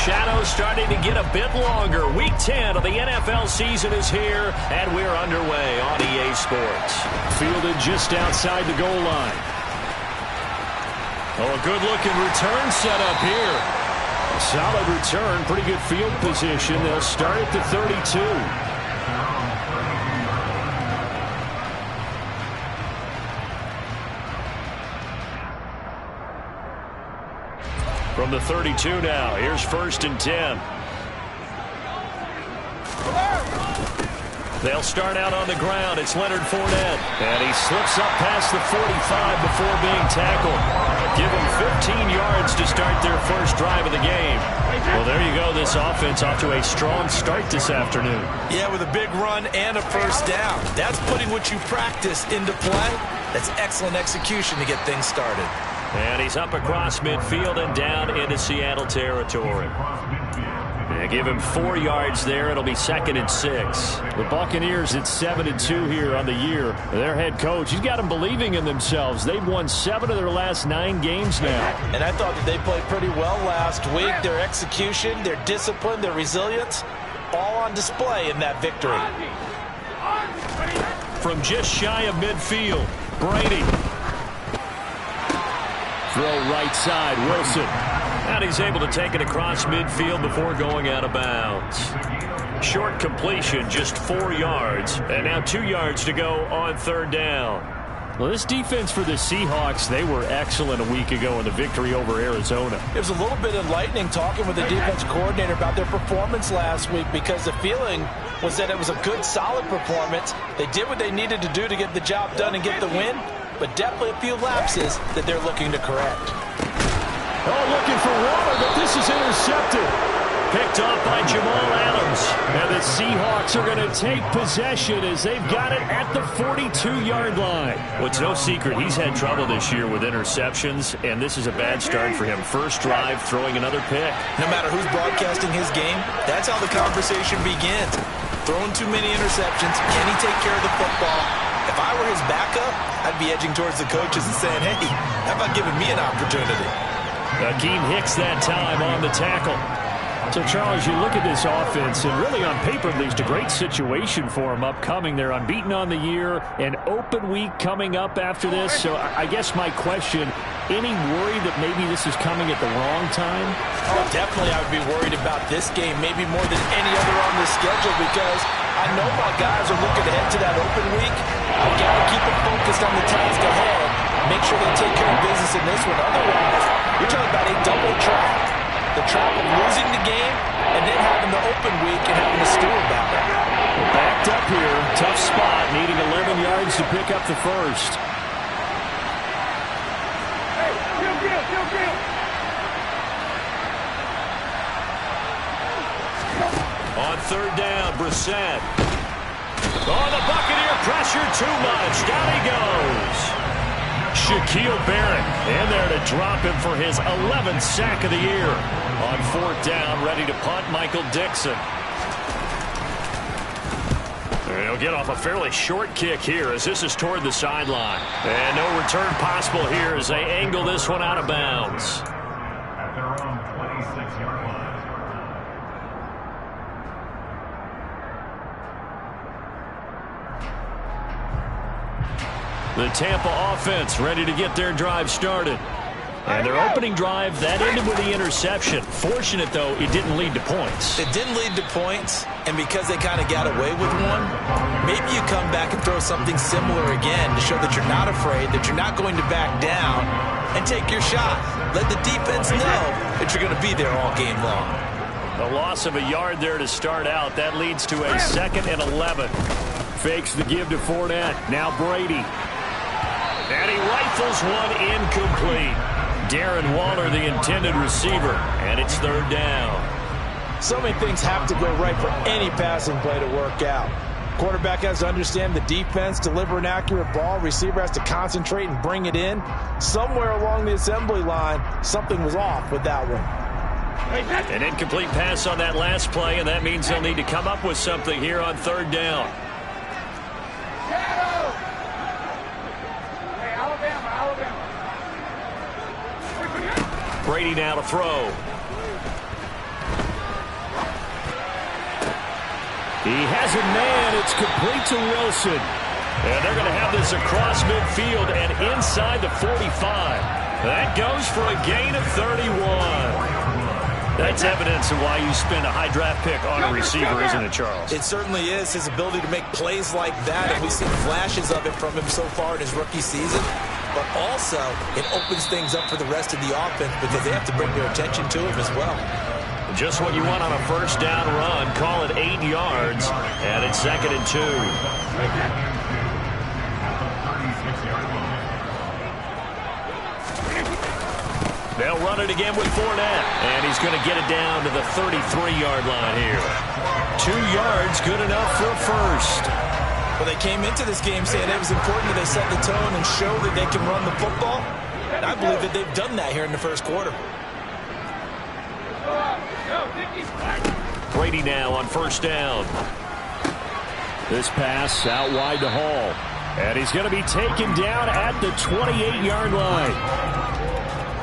shadows starting to get a bit longer. Week 10 of the NFL season is here, and we're underway on EA Sports. Fielded just outside the goal line. Oh, a good-looking return set up here. A solid return, pretty good field position. They'll start at the 32. From the 32 now, here's 1st and 10. They'll start out on the ground. It's Leonard Fournette. And he slips up past the 45 before being tackled. Give him 15 yards to start their first drive of the game. Well, there you go. This offense off to a strong start this afternoon. Yeah, with a big run and a first down. That's putting what you practice into play. That's excellent execution to get things started. And he's up across midfield and down into Seattle territory. And give him 4 yards there. It'll be 2nd and 6. The Buccaneers at 7-2 here on the year. Their head coach, he's got them believing in themselves. They've won 7 of their last 9 games now. And I thought that they played pretty well last week. Their execution, their discipline, their resilience, all on display in that victory. From just shy of midfield, Brady. Throw right side, Wilson. And he's able to take it across midfield before going out of bounds. Short completion, just 4 yards. And now 2 yards to go on 3rd down. Well, this defense for the Seahawks, they were excellent a week ago in the victory over Arizona. It was a little bit enlightening talking with the defense coordinator about their performance last week, because the feeling was that it was a good, solid performance. They did what they needed to do to get the job done and get the win, but definitely a few lapses that they're looking to correct. Oh, looking for Waller, but this is intercepted. Picked off by Jamal Adams. And the Seahawks are going to take possession as they've got it at the 42-yard line. Well, it's no secret he's had trouble this year with interceptions, and this is a bad start for him. First drive, throwing another pick. No matter who's broadcasting his game, that's how the conversation begins. Throwing too many interceptions, can he take care of the football? If I were his backup, I'd be edging towards the coaches and saying, hey, how about giving me an opportunity? Akeem Hicks that time on the tackle. So, Charles, you look at this offense, and really on paper, at least a great situation for them upcoming. They're unbeaten on the year, an open week coming up after this. So I guess my question, any worry that maybe this is coming at the wrong time? Oh, definitely I would be worried about this game, maybe more than any other on the schedule, because I know my guys are looking ahead to that open week. I've got to keep them focused on the task ahead. Make sure they take care of business in this one. Otherwise, you're talking about a double trap. The trap of losing the game and then having the open week and having to stew about it. We're backed up here. Tough spot, needing 11 yards to pick up the first. On 3rd down, Brissett. Oh, the Buccaneer pressure too much. Down he goes. Shaquille Barrett in there to drop him for his 11th sack of the year. On 4th down, ready to punt, Michael Dixon. He'll get off a fairly short kick here as this is toward the sideline. And no return possible here as they angle this one out of bounds. At their own 26-yard line. The Tampa offense ready to get their drive started. And their opening drive, that ended with the interception. Fortunate, though, it didn't lead to points. It didn't lead to points, and because they kind of got away with one, maybe you come back and throw something similar again to show that you're not afraid, that you're not going to back down, and take your shot. Let the defense know that you're going to be there all game long. The loss of a yard there to start out. That leads to a 2nd and 11. Fakes the give to Fournette. Now Brady. And he rifles one incomplete. Darren Waller, the intended receiver, and it's 3rd down. So many things have to go right for any passing play to work out. Quarterback has to understand the defense, deliver an accurate ball. Receiver has to concentrate and bring it in. Somewhere along the assembly line, something was off with that one. An incomplete pass on that last play, and that means they'll need to come up with something here on 3rd down. Brady now to throw. He has a man. It's complete to Wilson. And they're going to have this across midfield and inside the 45. That goes for a gain of 31. That's evidence of why you spend a high draft pick on a receiver, isn't it, Charles? It certainly is. His ability to make plays like that, and we've seen flashes of it from him so far in his rookie season. But also, it opens things up for the rest of the offense because they have to bring their attention to him as well. Just what you want on a first down run. Call it 8 yards, and it's 2nd and 2. They'll run it again with Fournette, and he's going to get it down to the 33-yard line here. 2 yards, good enough for a first. Well, they came into this game saying it was important that they set the tone and show that they can run the football. And I believe that they've done that here in the first quarter. Brady now on first down. This pass out wide to Hall. And he's going to be taken down at the 28-yard line.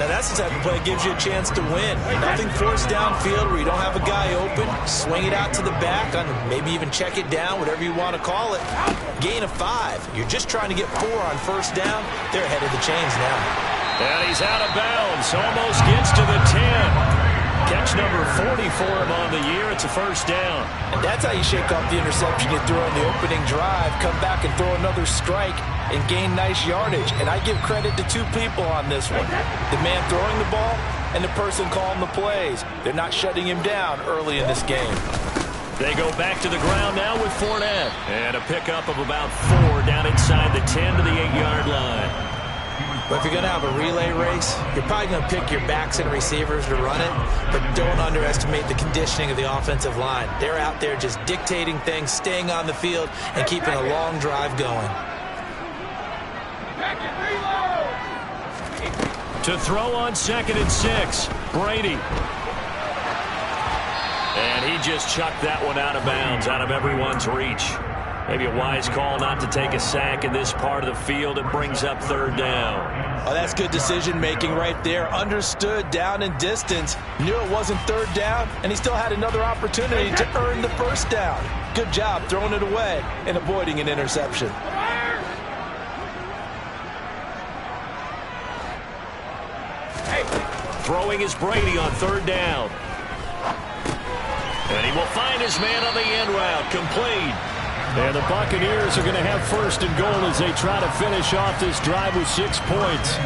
Now, that's the type of play that gives you a chance to win. Nothing forced downfield where you don't have a guy open. Swing it out to the back, maybe even check it down, whatever you want to call it. Gain of 5. You're just trying to get 4 on first down. They're ahead of the chains now. And he's out of bounds. Almost gets to the 10. Catch number 40 for him on the year. It's a first down. And that's how you shake off the interception you threw on the opening drive. Come back and throw another strike and gain nice yardage. And I give credit to 2 people on this one. The man throwing the ball and the person calling the plays. They're not shutting him down early in this game. They go back to the ground now with Fournette. And a pickup of about 4 down inside the 10 to the 8-yard line. But if you're going to have a relay race, you're probably going to pick your backs and receivers to run it, but don't underestimate the conditioning of the offensive line. They're out there just dictating things, staying on the field, and keeping a long drive going. To throw on 2nd and 6, Brady. And he just chucked that one out of bounds, out of everyone's reach. Maybe a wise call not to take a sack in this part of the field. It brings up 3rd down. Oh, that's good decision-making right there. Understood down and distance. Knew it wasn't 3rd down, and he still had another opportunity to earn the first down. Good job throwing it away and avoiding an interception. Throwing is Brady on 3rd down. And he will find his man on the end route. Complete. And the Buccaneers are going to have 1st and goal as they try to finish off this drive with 6 points.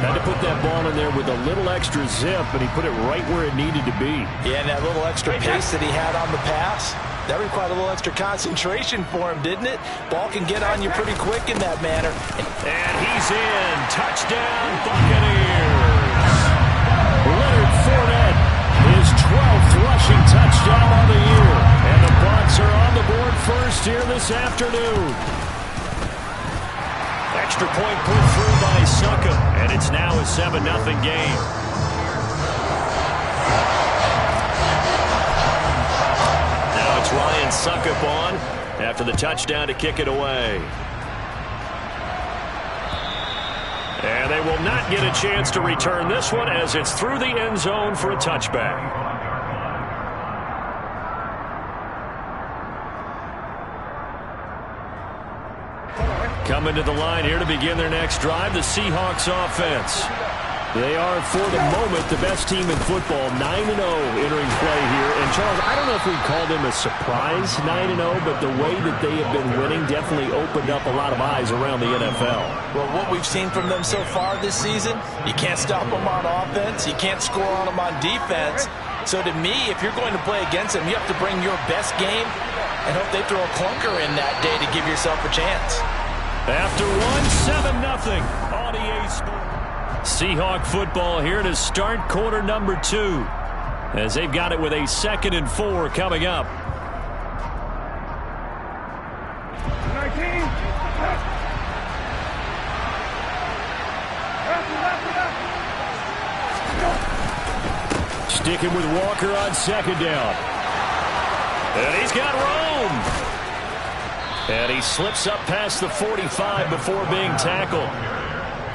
Had to put that ball in there with a little extra zip, and he put it right where it needed to be. Yeah, and that little extra pace that he had on the pass, that required a little extra concentration for him, didn't it? Ball can get on you pretty quick in that manner. And he's in. Touchdown, Buccaneers. Leonard Fournette, his 12th rushing touchdown of the year. And the Bucs are on the board first here this afternoon. Extra point put through by Suckup, and it's now a 7-0 game. Now it's Ryan Suckup on after the touchdown to kick it away. And they will not get a chance to return this one as it's through the end zone for a touchback. Coming to the line here to begin their next drive, the Seahawks offense. They are, for the moment, the best team in football, 9-0 entering play here. And, Charles, I don't know if we'd call them a surprise 9-0, but the way that they have been winning definitely opened up a lot of eyes around the NFL. Well, what we've seen from them so far this season, you can't stop them on offense. You can't score on them on defense. So, to me, if you're going to play against them, you have to bring your best game and hope they throw a clunker in that day to give yourself a chance. After one, 7-0 on EA Sports. Seahawk football here to start quarter number 2 as they've got it with a 2nd and 4 coming up. Sticking with Walker on 2nd down. And he's got room. And he slips up past the 45 before being tackled.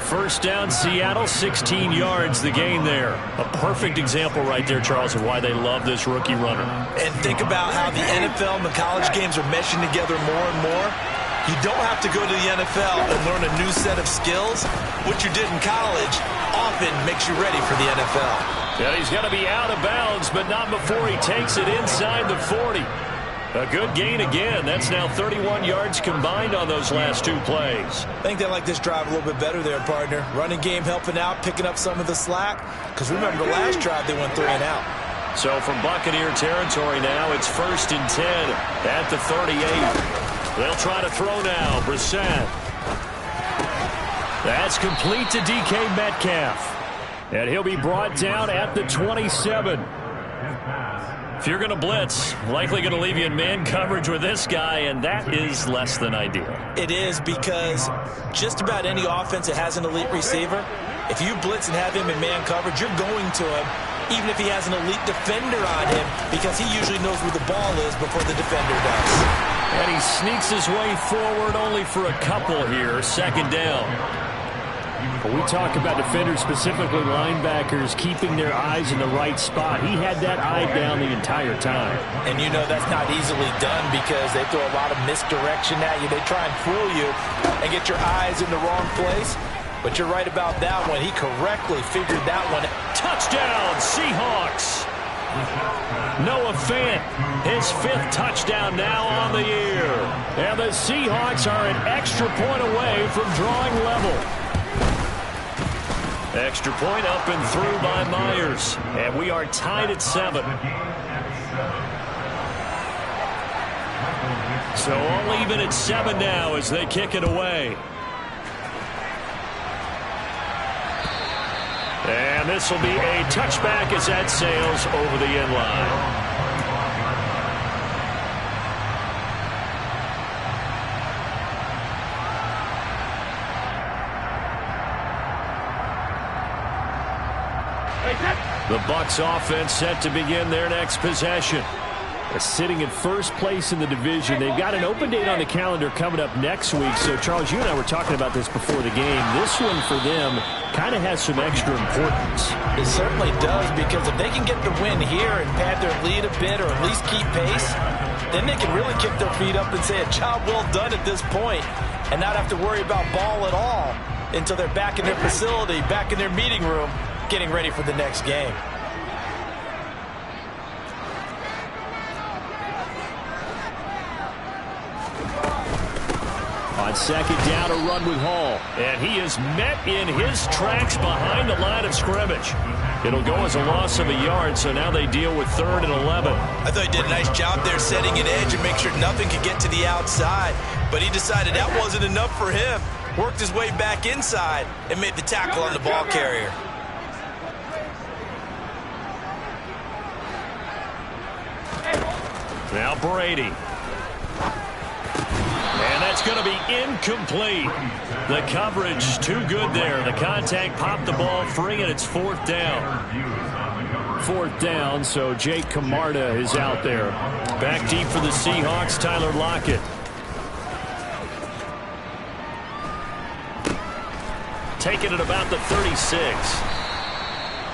First down, Seattle, 16 yards the gain there. A perfect example right there, Charles, of why they love this rookie runner. And think about how the NFL and the college games are meshing together more and more. You don't have to go to the NFL and learn a new set of skills. What you did in college often makes you ready for the NFL. Yeah, he's going to be out of bounds, but not before he takes it inside the 40. A good gain again. That's now 31 yards combined on those last two plays. I think they like this drive a little bit better there, partner. Running game helping out, picking up some of the slack. Because remember, the last drive they went 3 and out. So from Buccaneer territory now, it's 1st and 10 at the 38. They'll try to throw now. Brissett. That's complete to DK Metcalf. And he'll be brought down at the 27. If you're going to blitz, likely going to leave you in man coverage with this guy, and that is less than ideal. It is, because just about any offense that has an elite receiver, if you blitz and have him in man coverage, you're going to him, even if he has an elite defender on him, because he usually knows where the ball is before the defender does. And he sneaks his way forward only for a couple here. 2nd down. When we talk about defenders, specifically linebackers, keeping their eyes in the right spot, he had that eye down the entire time. And you know that's not easily done, because they throw a lot of misdirection at you. They try and fool you and get your eyes in the wrong place. But you're right about that one. He correctly figured that one. Touchdown, Seahawks. Noah Fant, his 5th touchdown now on the year. And the Seahawks are an extra point away from drawing level. Extra point up and through by Myers. And we are tied at 7. So all even at 7 now as they kick it away. And this will be a touchback as that sails over the end line. The Bucs offense set to begin their next possession. They're sitting in first place in the division. They've got an open date on the calendar coming up next week. So, Charles, you and I were talking about this before the game. This one for them kind of has some extra importance. It certainly does, because if they can get the win here and pad their lead a bit, or at least keep pace, then they can really kick their feet up and say a job well done at this point, and not have to worry about ball at all until they're back in their facility, back in their meeting room, getting ready for the next game. On 2nd down, a run with Hall. And he is met in his tracks behind the line of scrimmage. It'll go as a loss of a yard, so now they deal with 3rd and 11. I thought he did a nice job there setting an edge and make sure nothing could get to the outside. But he decided that wasn't enough for him. Worked his way back inside and made the tackle on the ball carrier. Now Brady. And that's going to be incomplete. The coverage too good there. The contact popped the ball free, and it's 4th down. 4th down, so Jake Camarda is out there. Back deep for the Seahawks, Tyler Lockett. Taking it about the 36.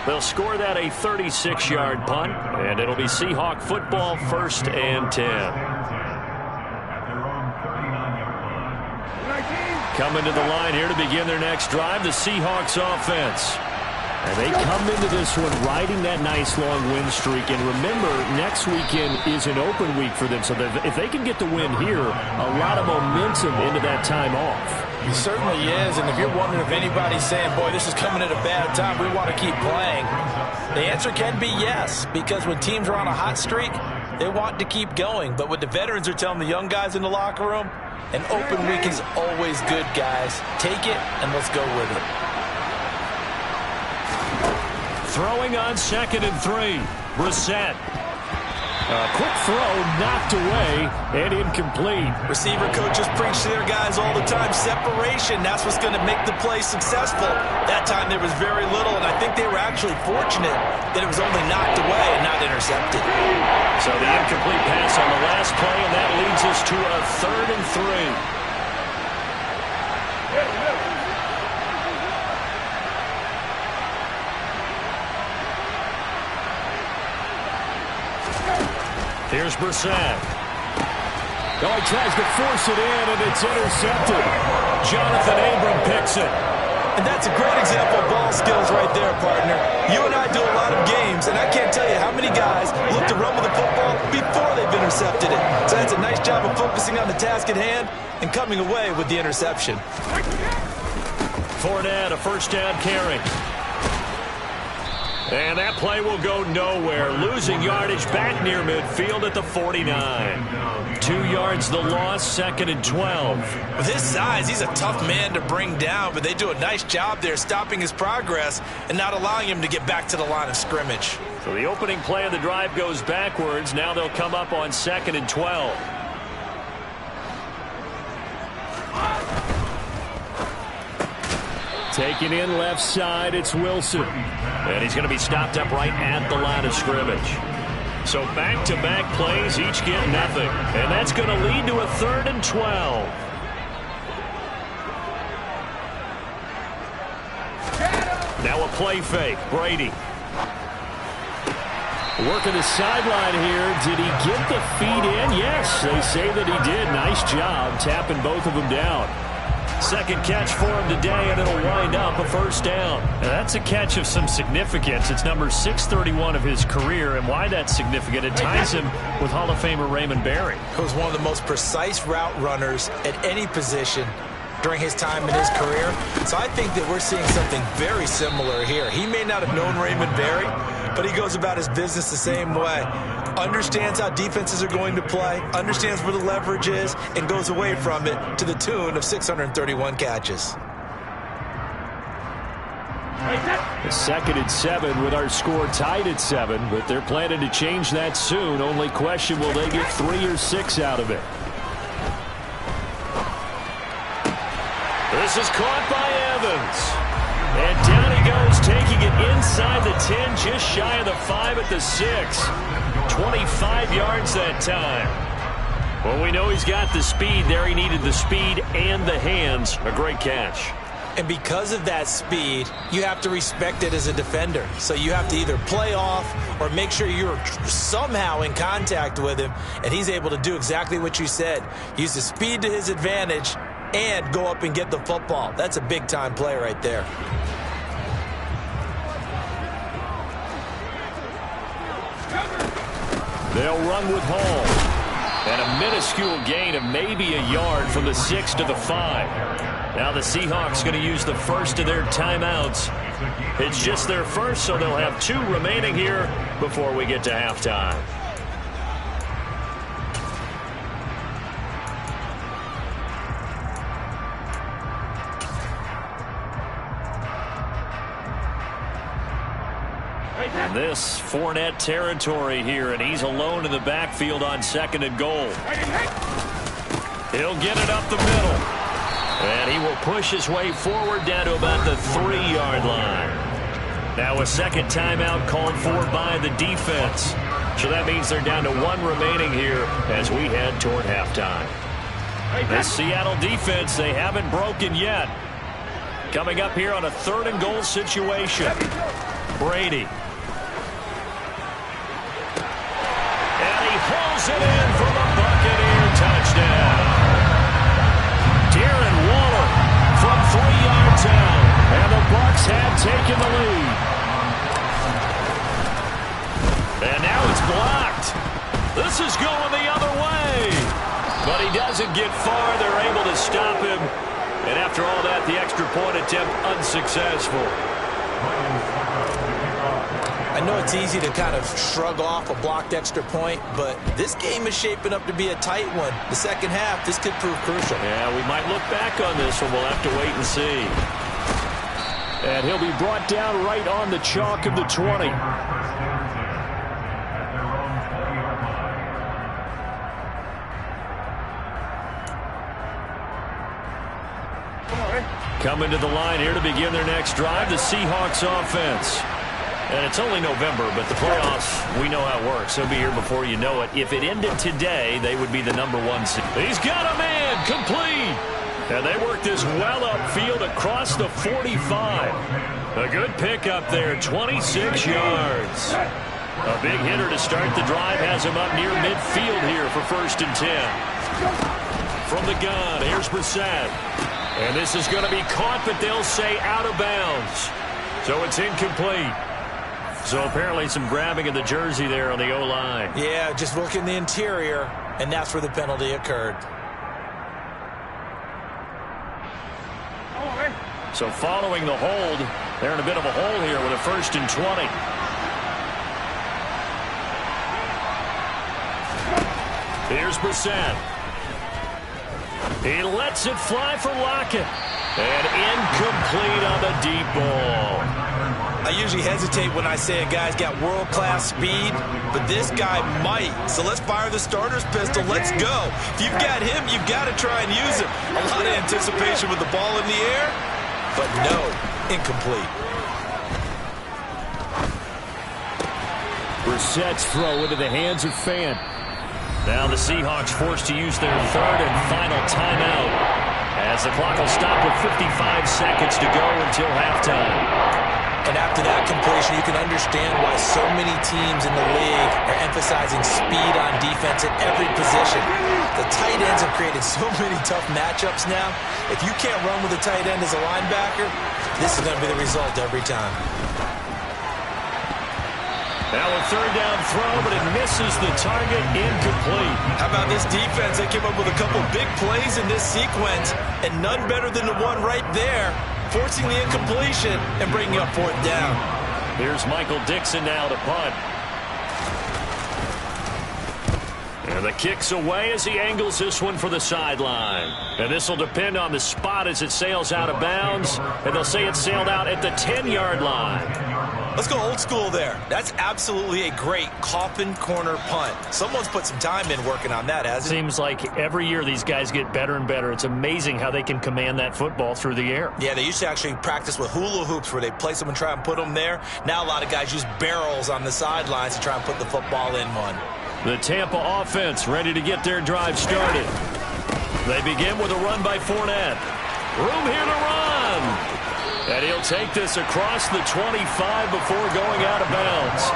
They'll score that a 36-yard punt, and it'll be Seahawk football, 1st and 10. Coming to the line here to begin their next drive, the Seahawks offense. And they come into this one riding that nice long win streak. And remember, next weekend is an open week for them. So if they can get the win here, a lot of momentum into that time off. It certainly is. And if you're wondering if anybody's saying, boy, this is coming at a bad time, we want to keep playing, the answer can be yes. Because when teams are on a hot streak, they want to keep going. But what the veterans are telling the young guys in the locker room, an open week is always good, guys. Take it, and let's go with it. Throwing on 2nd and 3. Brissett. A quick throw knocked away and incomplete. Receiver coaches preach to their guys all the time. Separation, that's what's going to make the play successful. That time there was very little, and I think they were actually fortunate that it was only knocked away and not intercepted. So the incomplete pass on the last play, and that leads us to a 3rd and 3. Here's Brissett. Oh, he tries to force it in, and it's intercepted. Jonathan Abram picks it. And that's a great example of ball skills right there, partner. You and I do a lot of games, and I can't tell you how many guys look to run with the football before they've intercepted it. So that's a nice job of focusing on the task at hand and coming away with the interception. Fournette, a first down carry. And that play will go nowhere. Losing yardage back near midfield at the 49. 2 yards the loss, 2nd and 12. With his size, he's a tough man to bring down, but they do a nice job there stopping his progress and not allowing him to get back to the line of scrimmage. So the opening play of the drive goes backwards. Now they'll come up on 2nd and 12. Taking in left side, it's Wilson. And he's going to be stopped up right at the line of scrimmage. So back-to-back plays, each get nothing. And that's going to lead to a 3rd and 12. Now a play fake. Brady. Working the sideline here. Did he get the feet in? Yes, they say that he did. Nice job tapping both of them down. Second catch for him today, and it'll wind up a first down. Now that's a catch of some significance. It's number 631 of his career, and why that's significant, it ties him with Hall of Famer Raymond Berry. He was one of the most precise route runners at any position during his time in his career. So I think that we're seeing something very similar here. He may not have known Raymond Berry, but he goes about his business the same way. Understands how defenses are going to play, understands where the leverage is, and goes away from it to the tune of 631 catches. A 2nd and 7 with our score tied at 7, but they're planning to change that soon. Only question, will they get 3 or 6 out of it? This is caught by Evans. And down he goes, taking it inside the 10, just shy of the 5 at the 6. 25 yards that time. Well, we know he's got the speed there. He needed the speed and the hands. A great catch. And because of that speed, you have to respect it as a defender. So you have to either play off or make sure you're somehow in contact with him. And he's able to do exactly what you said. Use the speed to his advantage and go up and get the football. That's a big-time play right there. They'll run with Hall. And a minuscule gain of maybe a yard from the 6 to the 5. Now the Seahawks going to use the first of their timeouts. It's just their first, so they'll have 2 remaining here before we get to halftime. And this Fournette territory here, and he's alone in the backfield on 2nd and goal. He'll get it up the middle. And he will push his way forward down to about the 3-yard line. Now a second timeout called for by the defense. So that means they're down to 1 remaining here as we head toward halftime. This Seattle defense, they haven't broken yet. Coming up here on a 3rd and goal situation. Brady. It in for the Buccaneer touchdown. Darren Waller from 3 yards out, and the Bucs have taken the lead. And now it's blocked. This is going the other way. But he doesn't get far. They're able to stop him. And after all that, the extra point attempt unsuccessful. I know it's easy to kind of shrug off a blocked extra point, but this game is shaping up to be a tight one. The second half, this could prove crucial. Yeah, we might look back on this one. We'll have to wait and see. And he'll be brought down right on the chalk of the 20. Coming to the line here to begin their next drive, the Seahawks offense. And it's only November, but the playoffs, we know how it works. They'll be here before you know it. If it ended today, they would be the #1 seed. He's got a man, complete. And they work this well upfield across the 45. A good pickup there, 26 yards. A big hitter to start the drive has him up near midfield here for 1st and 10. From the gun, here's Brissett. And this is going to be caught, but they'll say out of bounds. So it's incomplete. So apparently some grabbing of the jersey there on the O-line. Yeah, just look in the interior, and that's where the penalty occurred. So following the hold, they're in a bit of a hole here with a 1st and 20. Here's Brissett. He lets it fly for Lockett. And incomplete on the deep ball. I usually hesitate when I say a guy's got world-class speed, but this guy might. So let's fire the starter's pistol. Let's go. If you've got him, you've got to try and use him. A lot of anticipation with the ball in the air, but no, incomplete. Brissett's throw into the hands of Fant. Now the Seahawks forced to use their 3rd and final timeout, as the clock will stop with 55 seconds to go until halftime. And after that completion, you can understand why so many teams in the league are emphasizing speed on defense at every position. The tight ends have created so many tough matchups now. If you can't run with a tight end as a linebacker, this is going to be the result every time. Now a 3rd down throw, but it misses the target, incomplete. How about this defense? They came up with a couple big plays in this sequence, and none better than the one right there, forcing the incompletion and bringing up 4th down. Here's Michael Dixon now to punt. And the kick's away as he angles this one for the sideline. And this will depend on the spot as it sails out of bounds. And they'll say it sailed out at the 10-yard line. Let's go old school there. That's absolutely a great coffin corner punt. Someone's put some time in working on that, hasn't it? Seems like every year these guys get better and better. It's amazing how they can command that football through the air. Yeah, they used to actually practice with hula hoops where they place them and try and put them there. Now a lot of guys use barrels on the sidelines to try and put the football in one. The Tampa offense ready to get their drive started. They begin with a run by Fournette. Room here to run. And he'll take this across the 25 before going out of bounds.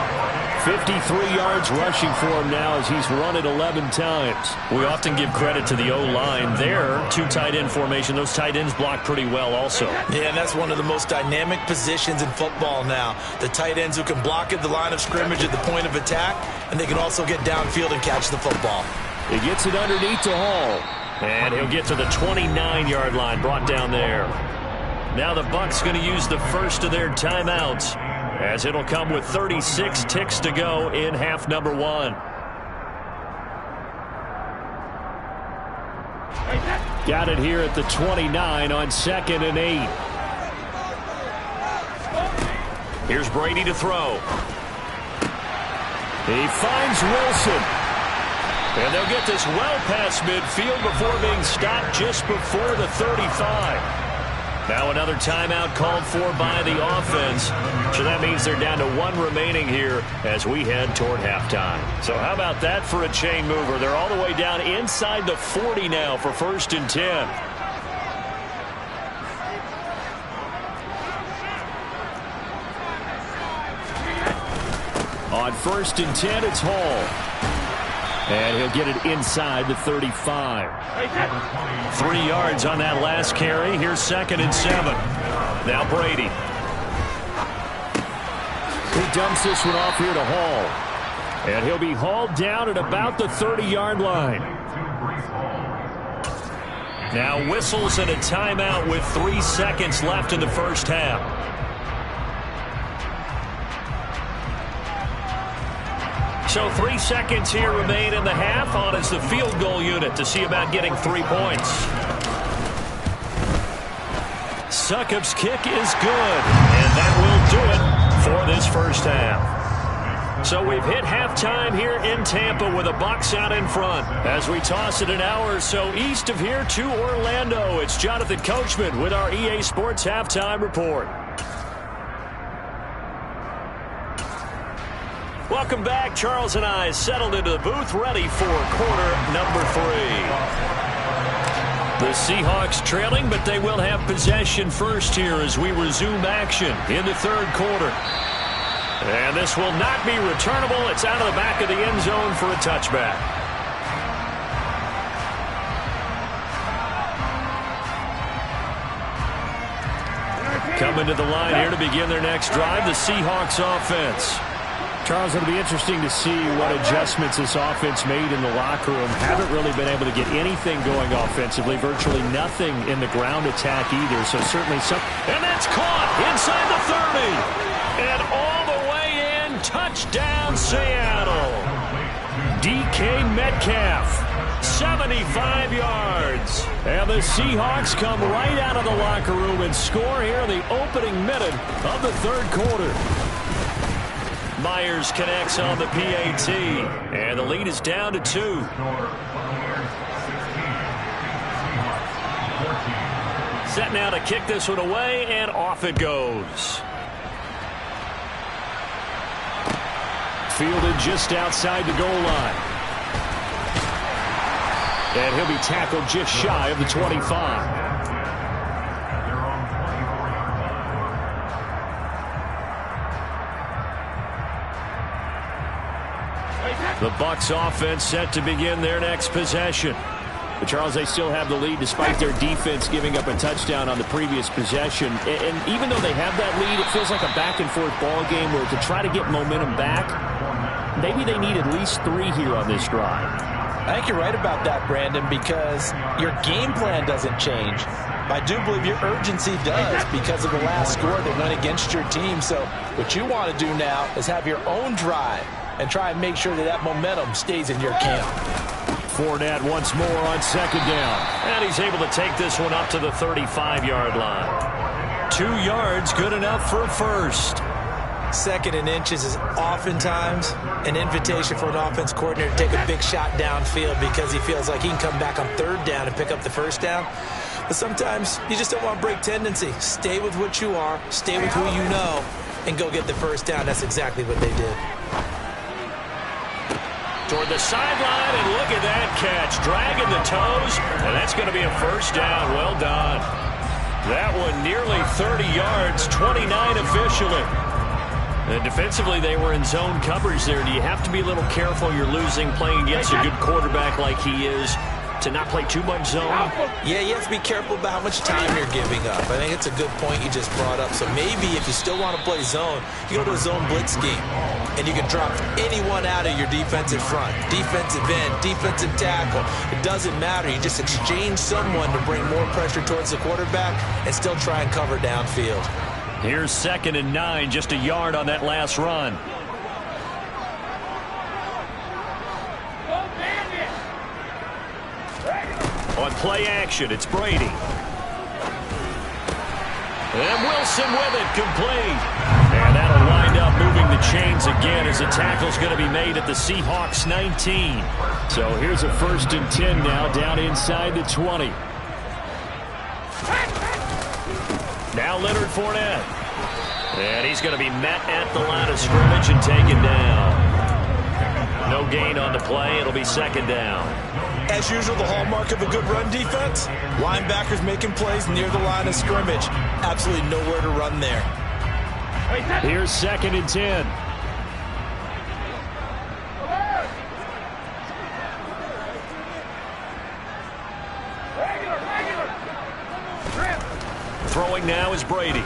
53 yards rushing for him now as he's run it 11 times. We often give credit to the O-line there. 2 tight end formation. Those tight ends block pretty well also. Yeah, and that's one of the most dynamic positions in football now. The tight ends who can block at the line of scrimmage at the point of attack, and they can also get downfield and catch the football. He gets it underneath to Hall. And he'll get to the 29-yard line, brought down there. Now the Bucs going to use the first of their timeouts, as it'll come with 36 ticks to go in half number 1. Got it here at the 29 on 2nd and 8. Here's Brady to throw. He finds Wilson. And they'll get this well past midfield before being stopped just before the 35. Now another timeout called for by the offense. So that means they're down to 1 remaining here as we head toward halftime. So how about that for a chain mover? They're all the way down inside the 40 now for 1st and 10. On 1st and 10, it's Hall. And he'll get it inside the 35. 3 yards on that last carry. Here's 2nd and 7. Now Brady. He dumps this one off here to Hall. And he'll be hauled down at about the 30-yard line. Now whistles and a timeout with 3 seconds left in the first half. So 3 seconds here remain in the half. On is the field goal unit to see about getting 3 points. Succop's kick is good, and that will do it for this first half. So we've hit halftime here in Tampa with the Bucs out in front. As we toss it an hour or so east of here to Orlando, it's Jonathan Coachman with our EA Sports Halftime Report. Welcome back. Charles and I settled into the booth, ready for quarter number 3. The Seahawks trailing, but they will have possession first here as we resume action in the 3rd quarter. And this will not be returnable. It's out of the back of the end zone for a touchback. Coming to the line here to begin their next drive, the Seahawks offense. Charles, it'll be interesting to see what adjustments this offense made in the locker room. Haven't really been able to get anything going offensively. Virtually nothing in the ground attack either. So certainly some. And that's caught inside the 30. And all the way in. Touchdown, Seattle. DK Metcalf. 75 yards. And the Seahawks come right out of the locker room and score here in the opening minute of the third quarter. Myers connects on the PAT, and the lead is down to 2. Set now to kick this one away, and off it goes. Fielded just outside the goal line. And he'll be tackled just shy of the 25. The Bucs offense set to begin their next possession. But Charles, they still have the lead despite their defense giving up a touchdown on the previous possession. And even though they have that lead, it feels like a back-and-forth ball game where to try to get momentum back, maybe they need at least 3 here on this drive. I think you're right about that, Brandon, because your game plan doesn't change. I do believe your urgency does because of the last score that went against your team. So what you want to do now is have your own drive and try and make sure that that momentum stays in your camp. Fournette once more on second down. And he's able to take this one up to the 35-yard line. 2 yards, good enough for a first. Second and inches is oftentimes an invitation for an offense coordinator to take a big shot downfield because he feels like he can come back on third down and pick up the first down. But sometimes you just don't want to break tendency. Stay with what you are, stay with who you know, and go get the first down. That's exactly what they did. Toward the sideline, and look at that catch. Dragging the toes, and that's going to be a first down. Well done. That one nearly 30 yards, 29 officially. And defensively, they were in zone coverage there. Do you have to be a little careful? You're losing playing against a good quarterback like he is to not play too much zone? Yeah, you have to be careful about how much time you're giving up. I think it's a good point you just brought up. So maybe if you still want to play zone, you go to a zone blitz scheme, and you can drop anyone out of your defensive front, defensive end, defensive tackle. It doesn't matter. You just exchange someone to bring more pressure towards the quarterback and still try and cover downfield. Here's 2nd and 9, just a yard on that last run. On play action, it's Brady. And Wilson with it, complete. And that'll wind up moving the chains again as the tackle's going to be made at the Seahawks 19. So here's a 1st and 10 now, down inside the 20. Now Leonard Fournette. And he's going to be met at the line of scrimmage and taken down. No gain on the play. It'll be 2nd down. As usual, the hallmark of a good run defense, linebackers making plays near the line of scrimmage. Absolutely nowhere to run there. Here's 2nd and 10. Throwing now is Brady.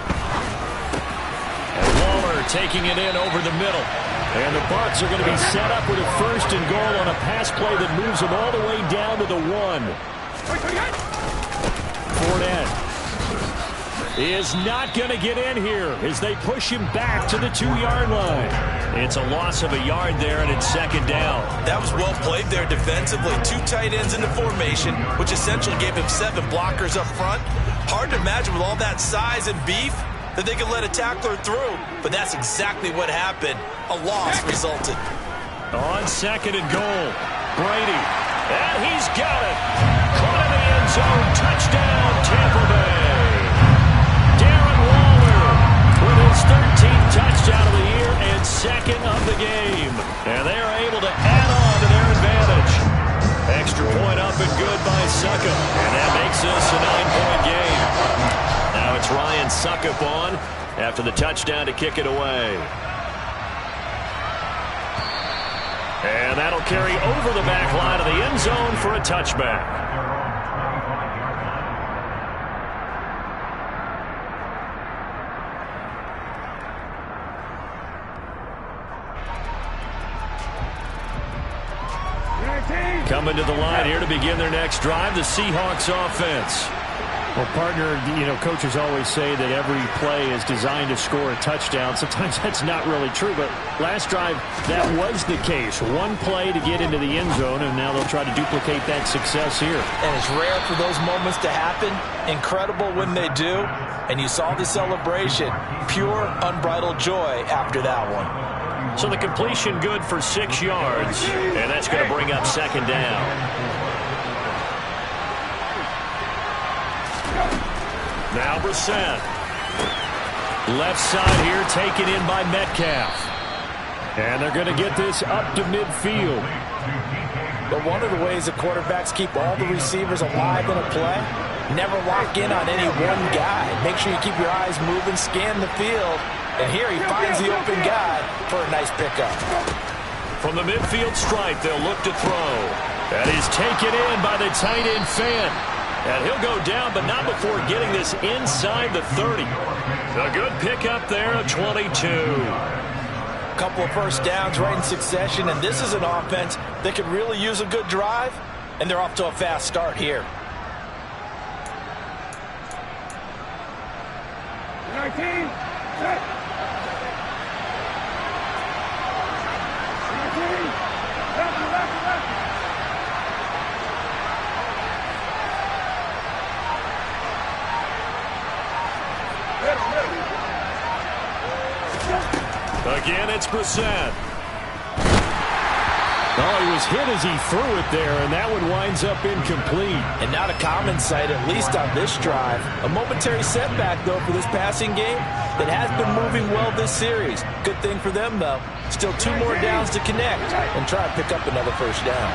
And Waller taking it in over the middle. And the Bucs are going to be set up with a 1st and goal on a pass play that moves them all the way down to the 1. Fournette is not going to get in here as they push him back to the 2-yard line. It's a loss of a yard there, and it's 2nd down. That was well played there defensively. 2 tight ends in the formation, which essentially gave him 7 blockers up front. Hard to imagine with all that size and beef that they could let a tackler through, but that's exactly what happened. A loss resulted. On 2nd and goal, Brady. And he's got it. Caught in the end zone. Touchdown, Tampa Bay. Darren Waller with his 13th touchdown of the year and 2nd of the game. And they are able to add on to their advantage. Extra point up and good by Suckup. And that makes this a 9-point game. Now it's Ryan Suckup on after the touchdown to kick it away. And that'll carry over the back line of the end zone for a touchback. Coming to the line here to begin their next drive, the Seahawks offense. Well, partner, coaches always say that every play is designed to score a touchdown. Sometimes that's not really true, but last drive, that was the case. One play to get into the end zone, and now they'll try to duplicate that success here. And it's rare for those moments to happen. Incredible when they do. And you saw the celebration. Pure, unbridled joy after that one. So the completion good for 6 yards, and that's going to bring up second down. Now Brissett. Left side here taken in by Metcalf. And they're going to get this up to midfield. But one of the ways the quarterbacks keep all the receivers alive in a play, never lock in on any one guy. Make sure you keep your eyes moving, scan the field. And here he finds the open guy for a nice pickup. From the midfield stripe, they'll look to throw. That is taken in by the tight end Fant. And he'll go down, but not before getting this inside the 30. A good pickup there, a 22. A couple of first downs right in succession, and this is an offense that could really use a good drive, and they're off to a fast start here. 19, set. Again, it's Brissett. Oh, he was hit as he threw it there, and that one winds up incomplete. And not a common sight, at least on this drive. A momentary setback, though, for this passing game that has been moving well this series. Good thing for them, though. Still 2 more downs to connect and try to pick up another first down.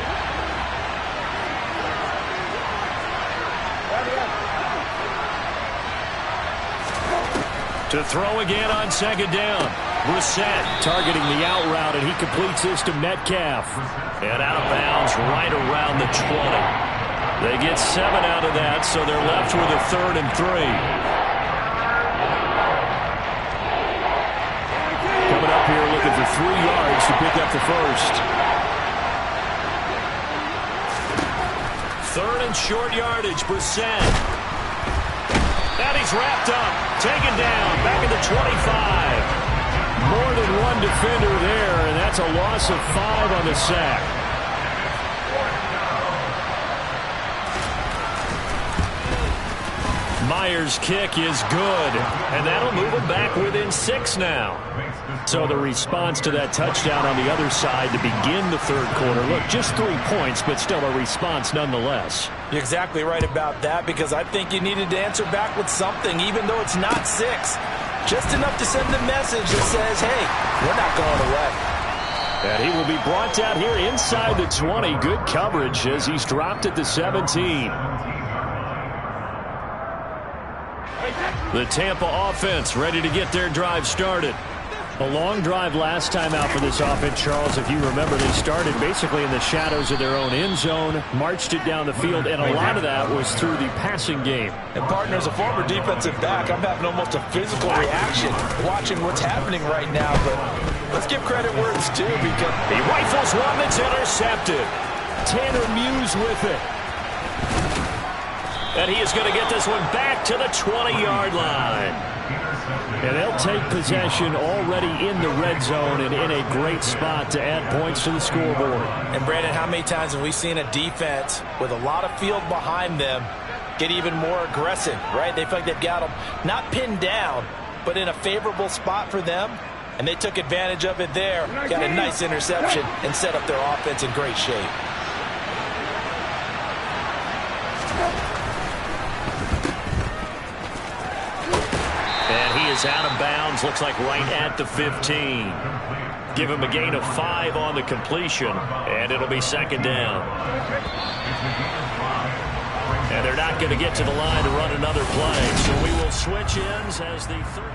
To throw again on second down. Brissett targeting the out route, and he completes this to Metcalf. And out of bounds right around the 20. They get 7 out of that, so they're left with a 3rd and 3. Coming up here looking for 3 yards to pick up the first. 3rd and short yardage, Brissett. And he's wrapped up, taken down, back at the 25. More than one defender there, and that's a loss of 5 on the sack. Myers' kick is good, and that'll move him back within 6 now. So the response to that touchdown on the other side to begin the 3rd quarter. Look, just 3 points, but still a response nonetheless. You're exactly right about that, because I think you needed to answer back with something, even though it's not 6. Just enough to send the message that says, hey, we're not going away. And he will be brought down here inside the 20. Good coverage as he's dropped at the 17. The Tampa offense ready to get their drive started. A long drive last time out for this offense, Charles. If you remember, they started basically in the shadows of their own end zone, marched it down the field, and a lot of that was through the passing game. And, partner, as a former defensive back, I'm having almost a physical reaction watching what's happening right now. But let's give credit where it's due, because he rifles one that's intercepted. Tanner Muse with it. And he is going to get this one back to the 20-yard line. And they'll take possession already in the red zone and in a great spot to add points to the scoreboard. And, Brandon, how many times have we seen a defense with a lot of field behind them get even more aggressive, right? They feel like they've got them not pinned down, but in a favorable spot for them. And they took advantage of it there, got a nice interception, and set up their offense in great shape. Is out of bounds, looks like right at the 15. Give him a gain of 5 on the completion, and it'll be second down. And they're not going to get to the line to run another play, so we will switch ends as the third.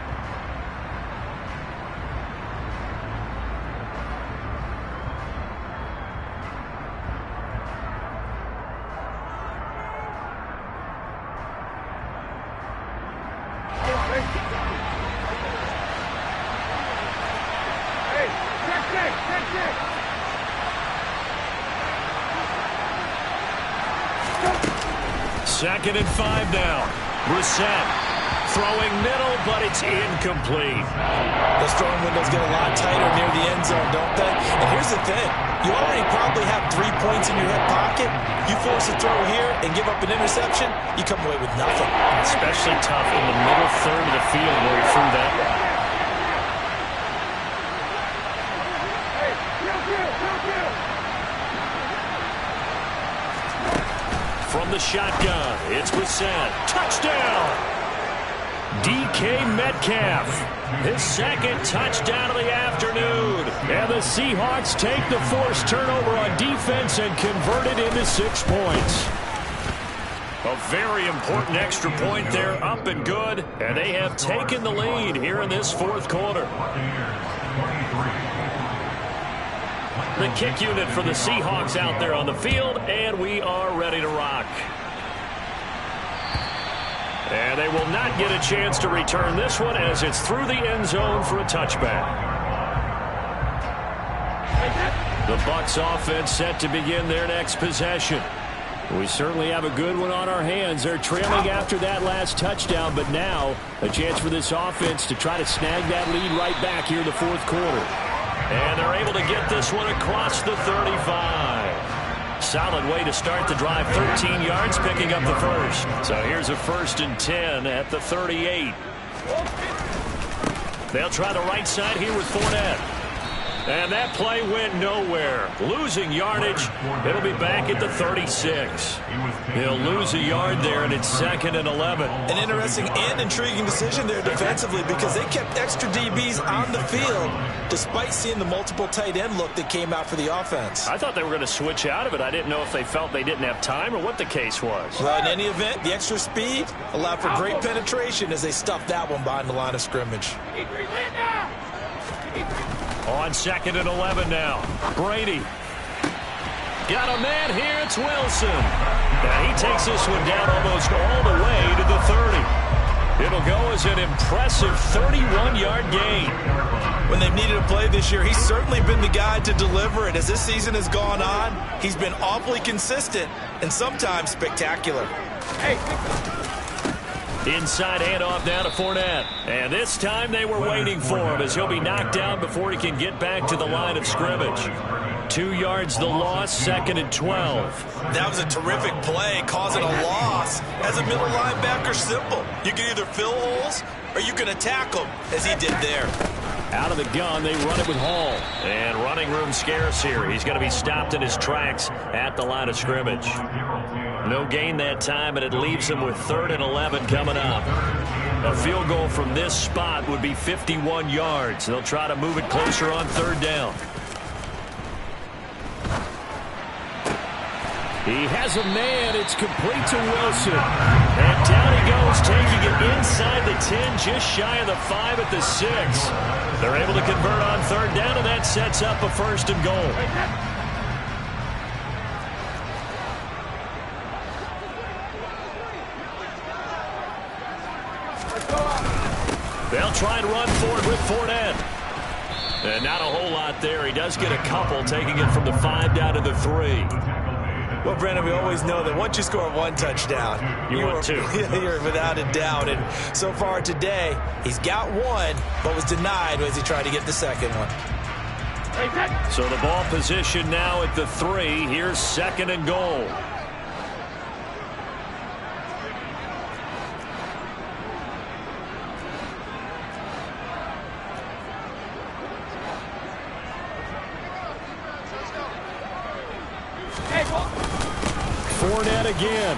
Second and 5 now. Brissett throwing middle, but it's incomplete. Those throwing windows get a lot tighter near the end zone, don't they? And here's the thing. You already probably have 3 points in your hip pocket. You force a throw here and give up an interception, you come away with nothing. Especially tough in the middle third of the field where he threw that. From the shotgun, it's Brissett. Touchdown! DK Metcalf, his second touchdown of the afternoon. And the Seahawks take the forced turnover on defense and convert it into 6 points. A very important extra point there, up and good. And they have taken the lead here in this fourth quarter. The kick unit for the Seahawks out there on the field, and we are ready to rock. And they will not get a chance to return this one as it's through the end zone for a touchback. The Bucs offense set to begin their next possession. We certainly have a good one on our hands. They're trailing after that last touchdown, but now a chance for this offense to try to snag that lead right back here in the fourth quarter. And they're able to get this one across the 35. Solid way to start the drive, 13 yards, picking up the first. So here's a 1st and 10 at the 38. They'll try the right side here with Fournette. And that play went nowhere. Losing yardage. It'll be back at the 36. He'll lose a yard there, and it's 2nd and 11. An interesting and intriguing decision there defensively because they kept extra DBs on the field despite seeing the multiple tight end look that came out for the offense. I thought they were going to switch out of it. I didn't know if they felt they didn't have time or what the case was. Well, in any event, the extra speed allowed for great penetration as they stuffed that one behind the line of scrimmage. On 2nd and 11 now. Brady. Got a man here. It's Wilson. Now he takes this one down almost all the way to the 30. It'll go as an impressive 31-yard gain. When they've needed a play this year, he's certainly been the guy to deliver it. As this season has gone on, he's been awfully consistent and sometimes spectacular. Inside handoff now to Fournette. And this time they were waiting for him as he'll be knocked down before he can get back to the line of scrimmage. 2 yards the loss, 2nd and 12. That was a terrific play, causing a loss. As a middle linebacker, simple. You can either fill holes or you can attack them, as he did there. Out of the gun, they run it with Hall. And running room scarce here. He's going to be stopped in his tracks at the line of scrimmage. No gain that time, and it leaves him with 3rd and 11 coming up. A field goal from this spot would be 51 yards. They'll try to move it closer on 3rd down. He has a man. It's complete to Wilson. And down he goes, taking it inside the 10, just shy of the 5 at the 6. They're able to convert on 3rd down, and that sets up a 1st and goal. They'll try and run forward with Fournette. And not a whole lot there. He does get a couple, taking it from the 5 down to the 3. Well, Brandon, we always know that once you score one touchdown, you want two. You're without a doubt. And so far today, he's got one, but was denied as he tried to get the second one. So the ball position now at the 3. Here's 2nd and goal. Fournette again.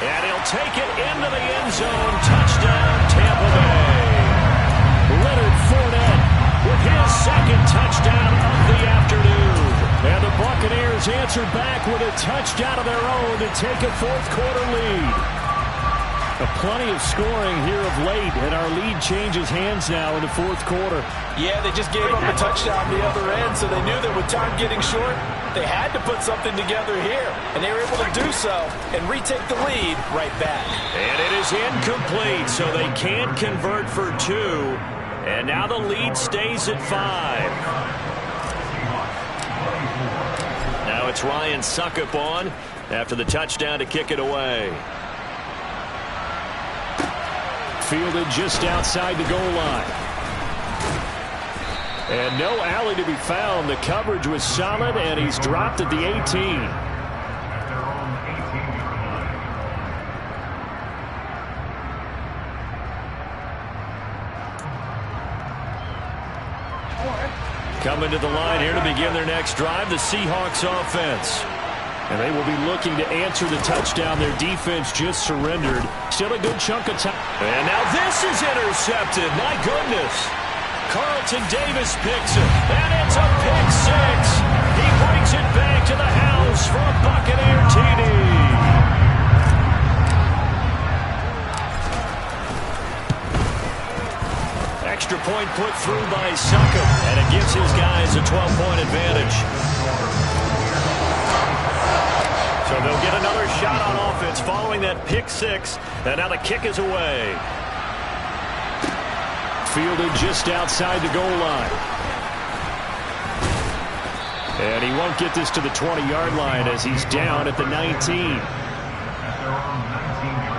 And he'll take it into the end zone. Touchdown, Tampa Bay. Leonard Fournette with his 2nd touchdown of the afternoon. And the Buccaneers answer back with a touchdown of their own to take a fourth-quarter lead. Plenty of scoring here of late, and our lead changes hands now in the fourth quarter. Yeah, they just gave up a touchdown the other end, so they knew that with time getting short, they had to put something together here, and they were able to do so and retake the lead right back. And it is incomplete, so they can't convert for 2. And now the lead stays at 5. Now it's Ryan Suckup on after the touchdown to kick it away. Fielded just outside the goal line. And no alley to be found. The coverage was solid, and he's dropped at the 18. At their own 18-yard line. Coming to the line here to begin their next drive, the Seahawks offense. And they will be looking to answer the touchdown their defense just surrendered. Still a good chunk of time. And now this is intercepted. My goodness. Carlton Davis picks it. And it's a pick six. He brings it back to the house for a Buccaneer TD. Extra point put through by Suckup. And it gives his guys a 12-point advantage. So they'll get another shot on offense following that pick six. And now the kick is away. Fielded just outside the goal line. And he won't get this to the 20-yard line as he's down at the 19. At their own 19-yard line.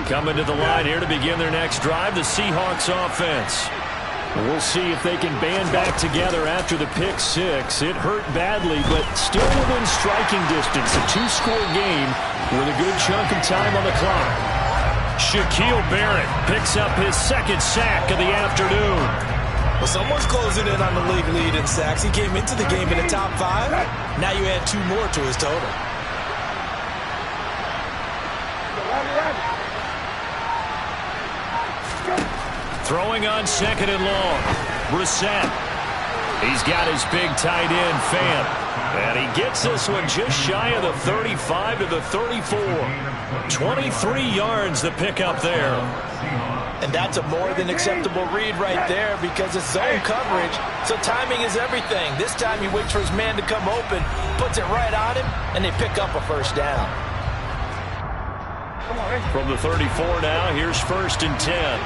Coming to the line here to begin their next drive, the Seahawks offense. We'll see if they can band back together after the pick six. It hurt badly, but still within striking distance. A two-score game with a good chunk of time on the clock. Shaquille Barrett picks up his second sack of the afternoon. Well, someone's closing in on the league lead in sacks. He came into the game in the top 5. Now you add 2 more to his total. Throwing on second and long. Brissett. He's got his big tight end, Fant. And he gets this one just shy of the 35 to the 34. 23 yards the pickup there. And that's a more than acceptable read right there because it's zone coverage. So timing is everything. This time he waits for his man to come open, puts it right on him, and they pick up a first down. From the 34 now, here's 1st and 10.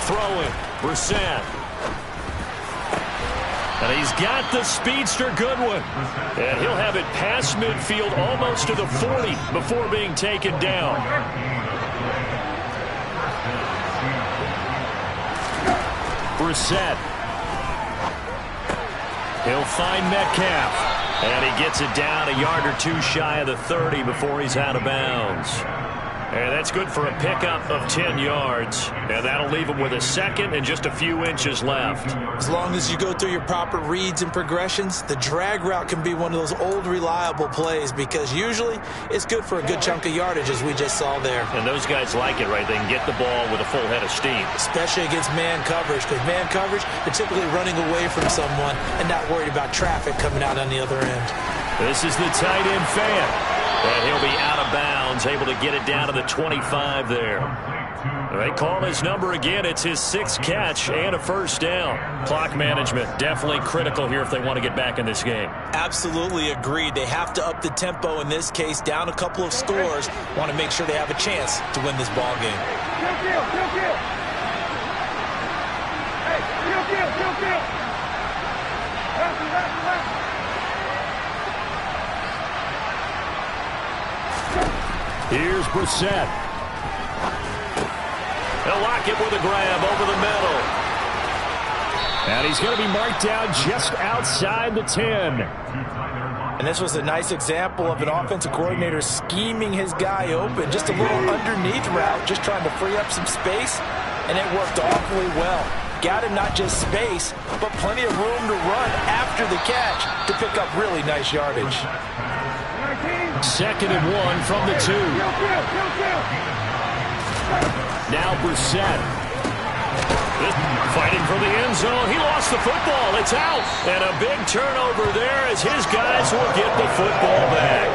Throwing, Brissett. And he's got the speedster Goodwin. And he'll have it past midfield almost to the 40 before being taken down. Brissett. He'll find Metcalf. And he gets it down a yard or 2 shy of the 30 before he's out of bounds. And that's good for a pickup of 10 yards. And that'll leave him with a second and just a few inches left. As long as you go through your proper reads and progressions, the drag route can be one of those old reliable plays because usually it's good for a good chunk of yardage as we just saw there. And those guys like it, right? They can get the ball with a full head of steam. Especially against man coverage because man coverage, they're typically running away from someone and not worried about traffic coming out on the other end. This is the tight end Fant. And he'll be out of bounds, able to get it down to the 25 there. They call his number again. It's his 6th catch and a first down. Clock management definitely critical here if they want to get back in this game. Absolutely agreed. They have to up the tempo in this case, down a couple of scores. Want to make sure they have a chance to win this ball game. Here's Brissett. They'll lock it with a grab over the middle. And he's going to be marked down just outside the 10. And this was a nice example of an offensive coordinator scheming his guy open. Just a little underneath route, just trying to free up some space. And it worked awfully well. Got him not just space, but plenty of room to run after the catch to pick up really nice yardage. 2nd and 1 from the 2. Now Brissett. Fighting for the end zone. He lost the football. It's out. And a big turnover there as his guys will get the football back.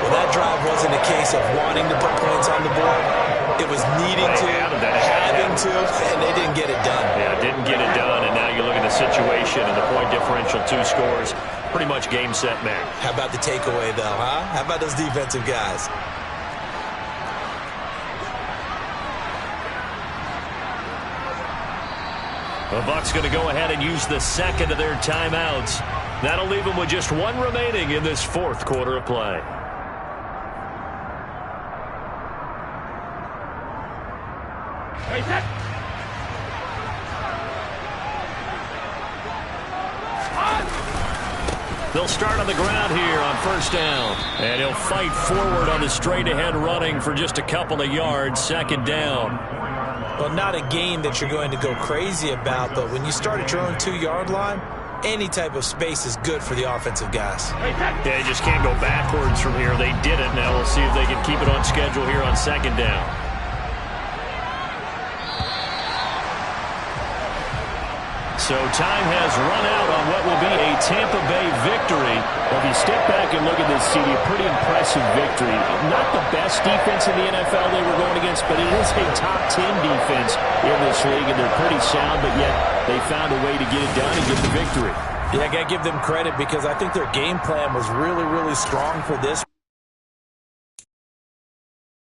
Well, that drive wasn't a case of wanting to put points on the board. It was needing to, having to, and they didn't get it done. Yeah, didn't get it done, and now you're looking to situation and the point differential, 2 scores, pretty much game, set, match. How about the takeaway, though, huh? How about those defensive guys? The Bucs going to go ahead and use the second of their timeouts. That'll leave them with just 1 remaining in this 4th quarter of play. They'll start on the ground here on 1st down. And he'll fight forward on the straight-ahead running for just a couple of yards. 2nd down. Well, not a game that you're going to go crazy about, but when you start at your own 2-yard line, any type of space is good for the offensive guys. Yeah, you just can't go backwards from here. They did it. Now we'll see if they can keep it on schedule here on 2nd down. So time has run out on what will be a Tampa Bay victory. Well, if you step back and look at this, CD, a pretty impressive victory. Not the best defense in the NFL they were going against, but it is a top 10 defense in this league, and they're pretty sound, but yet they found a way to get it done and get the victory. Yeah, I got to give them credit because I think their game plan was really, really strong for this.